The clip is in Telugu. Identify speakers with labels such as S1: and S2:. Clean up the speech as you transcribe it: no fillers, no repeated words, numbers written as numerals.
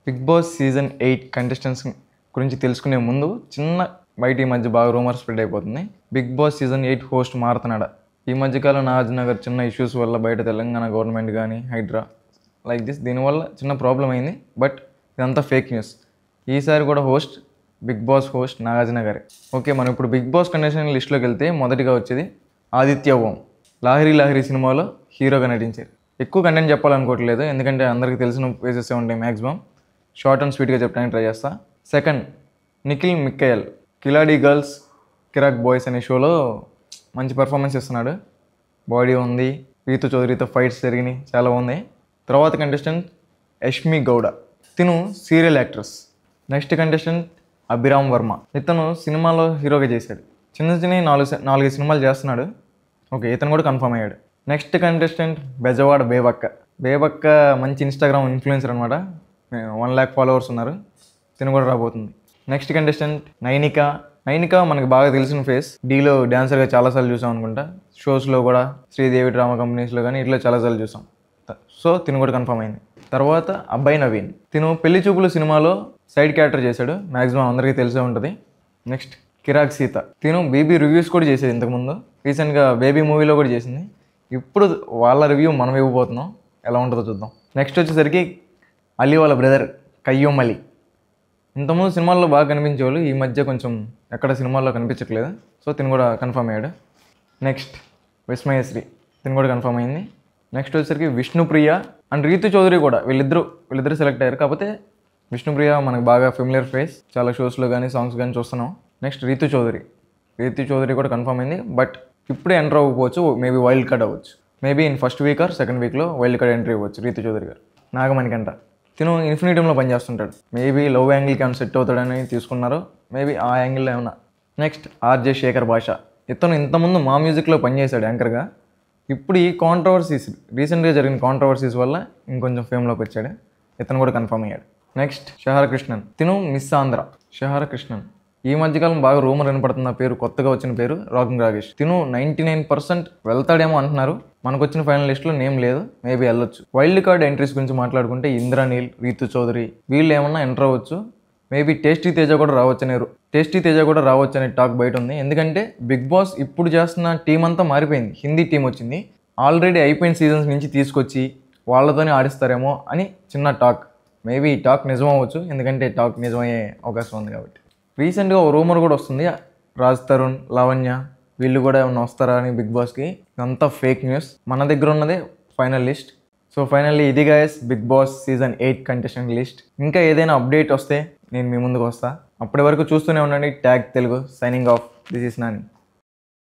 S1: బిగ్ బాస్ సీజన్ 8 కంటెస్టెంట్స్ గురించి తెలుసుకునే ముందు చిన్న బయట ఈ మధ్య బాగా రూమర్ స్ప్రెడ్ అయిపోతుంది. బిగ్ బాస్ సీజన్ 8 హోస్ట్ మారుతున్నాడా? ఈ మధ్యకాలం నాగార్జునగర్ చిన్న ఇష్యూస్ వల్ల బయట తెలంగాణ గవర్నమెంట్ కానీ హైడ్రా లైక్ దిస్ దీనివల్ల చిన్న ప్రాబ్లం అయింది. బట్ ఇదంతా ఫేక్ న్యూస్. ఈసారి కూడా హోస్ట్ బిగ్ బాస్ హోస్ట్ నాగార్జునగరే. ఓకే, మనం ఇప్పుడు బిగ్ బాస్ కంటెస్టెంట్ లిస్ట్లోకి వెళ్తే మొదటిగా వచ్చేది ఆదిత్య ఓం. లాహిరి సినిమాలో హీరోగా నటించారు. ఎక్కువ కంటెంట్ చెప్పాలనుకోవట్లేదు, ఎందుకంటే అందరికీ తెలిసిన ఫేసెస్ ఉంటాయి. మ్యాక్సిమం షార్ట్ అండ్ స్వీట్గా చెప్పడానికి ట్రై చేస్తా. సెకండ్, నిఖిల్ మిక్కయల్. కిలాడి గర్ల్స్ కిరాక్ బాయ్స్ అనే షోలో మంచి పర్ఫార్మెన్స్ ఇస్తున్నాడు. బాడీ ఉంది, రీతు చౌదరితో ఫైట్స్ జరిగినాయి, చాలా ఉంది. తర్వాత కంటెస్టెంట్ యష్మి గౌడ. తిను serial actress. Next contestant Abhiram Varma. ఇతను సినిమాలో హీరోగా చేశాడు. చిన్న 4 సినిమాలు చేస్తున్నాడు. ఓకే, ఇతను కూడా కన్ఫర్మ్ అయ్యాడు. నెక్స్ట్ కంటెస్టెంట్ బెజవాడ బేబక్క మంచి ఇన్స్టాగ్రామ్ ఇన్ఫ్లుయెన్సర్ అనమాట. 1 lakh ఫాలోవర్స్ ఉన్నారు. తిను కూడా రాబోతుంది. నెక్స్ట్ కంటెస్టెంట్ నైనిక మనకు బాగా తెలిసిన ఫేస్. డీలో డ్యాన్సర్గా చాలాసార్లు చూసాం అనుకుంటా. షోస్లో కూడా శ్రీదేవి డ్రామా కంపెనీస్లో కానీ ఇట్లా చాలాసార్లు చూసాం. సో తిను కూడా కన్ఫర్మ్ అయింది. తర్వాత అబ్బాయి నవీన్. తిను పెళ్లి చూపులు సినిమాలో సైడ్ క్యారెక్టర్ చేశాడు. మ్యాక్సిమం అందరికీ తెలిసే ఉంటుంది. నెక్స్ట్ కిరాక్ సీత. తిను బేబీ రివ్యూస్ కూడా చేసేది ఇంతకుముందు. రీసెంట్గా బేబీ మూవీలో కూడా చేసింది. ఇప్పుడు వాళ్ళ రివ్యూ మనం ఇవ్వబోతున్నాం, ఎలా ఉంటుందో చూద్దాం. నెక్స్ట్ వచ్చేసరికి అలీ వాళ్ళ బ్రదర్ కయ్యూమ్ అలీ. ఇంతకుముందు సినిమాల్లో బాగా కనిపించేవాళ్ళు, ఈ మధ్య కొంచెం ఎక్కడ సినిమాల్లో కనిపించట్లేదు. సో తిను కూడా కన్ఫర్మ్ అయ్యాడు. నెక్స్ట్ విస్మయశ్రీ. తిను కూడా కన్ఫర్మ్ అయింది. నెక్స్ట్ వచ్చేసరికి విష్ణుప్రియ అండ్ రీతు చౌదరి కూడా. వీళ్ళిద్దరు సెలెక్ట్ అయ్యారు. కాకపోతే విష్ణుప్రియ మనకు బాగా ఫెమిలియర్ ఫేస్, చాలా షోస్లో కానీ సాంగ్స్ కానీ చూస్తున్నాం. నెక్స్ట్ రీతు చౌదరి కూడా కన్ఫర్మ్ అయింది. బట్ ఇప్పుడే ఎంటర్ అవ్వకపోవచ్చు, మేబీ వైల్డ్ కార్డ్ అవ్వచ్చు. Maybe in first week or second వీక్లో వైల్డ్ కార్డ్ ఎంట్రీ అవ్వచ్చు రీతు చౌదరి గారు. నాగమణికంట. తిను ఇన్ఫినిటీలో పనిచేస్తుంటాడు. మేబీ లవ్ యాంగిల్కి ఏమైనా సెట్ అవుతాడని తీసుకున్నారు. మేబీ ఆ యాంగిల్లో ఏమన్నా. నెక్స్ట్ ఆర్జే శేఖర్ భాష. ఇతను ఇంతకుముందు మా మ్యూజిక్లో పనిచేశాడు యాంకర్గా. ఇప్పుడు ఈ రీసెంట్గా జరిగిన కాంట్రవర్సీస్ వల్ల ఇంకొంచెం ఫేమ్లోకి వచ్చాడు. ఇతను కూడా కన్ఫర్మ్ అయ్యాడు. నెక్స్ట్ షహర కృష్ణన్. తిను మిస్ ఆంధ్ర. షహర కృష్ణన్ ఈ మధ్యకాలం బాగా రూమర్ వినపడుతున్న పేరు, కొత్తగా వచ్చిన పేరు రాకింగ్ రాగేష్. తిను 99% వెళ్తాడేమో అంటున్నారు. మనకు వచ్చిన ఫైనల్ లిస్ట్లో నేమ్ లేదు, మేబీ వెళ్ళొచ్చు. వైల్డ్ కార్డ్ ఎంట్రీస్ గురించి మాట్లాడుకుంటే ఇంద్రనీల్, రీతు చౌదరి వీళ్ళు ఏమన్నా ఎంటర్ అవ్వచ్చు. మేబీ టేస్టీ తేజ కూడా రావచ్చు అనే టాక్ బయట ఉంది. ఎందుకంటే బిగ్ బాస్ ఇప్పుడు చేస్తున్న టీం అంతా మారిపోయింది. హిందీ టీం వచ్చింది. ఆల్రెడీ అయిపోయిన సీజన్స్ నుంచి తీసుకొచ్చి వాళ్ళతోనే ఆడిస్తారేమో అని చిన్న టాక్. మేబీ ఈ టాక్ నిజం అవ్వచ్చు, ఎందుకంటే టాక్ నిజమయ్యే అవకాశం ఉంది కాబట్టి. రీసెంట్గా ఓ రూమర్ కూడా వస్తుంది, రాజ్ తరుణ్, లావణ్య వీళ్ళు కూడా ఏమన్నా వస్తారా అని బిగ్ బాస్కి. ఇదంతా ఫేక్ న్యూస్. మన దగ్గర ఉన్నదే ఫైనల్ లిస్ట్. సో ఫైనల్లీ ఇది guys Bigg boss season 8 contestant list. ఇంకా ఏదైనా అప్డేట్ వస్తే నేను మీ ముందుకు వస్తా. అప్పటి వరకు చూస్తూనే ఉండండి tag Telugu. Signing off. This is Nani.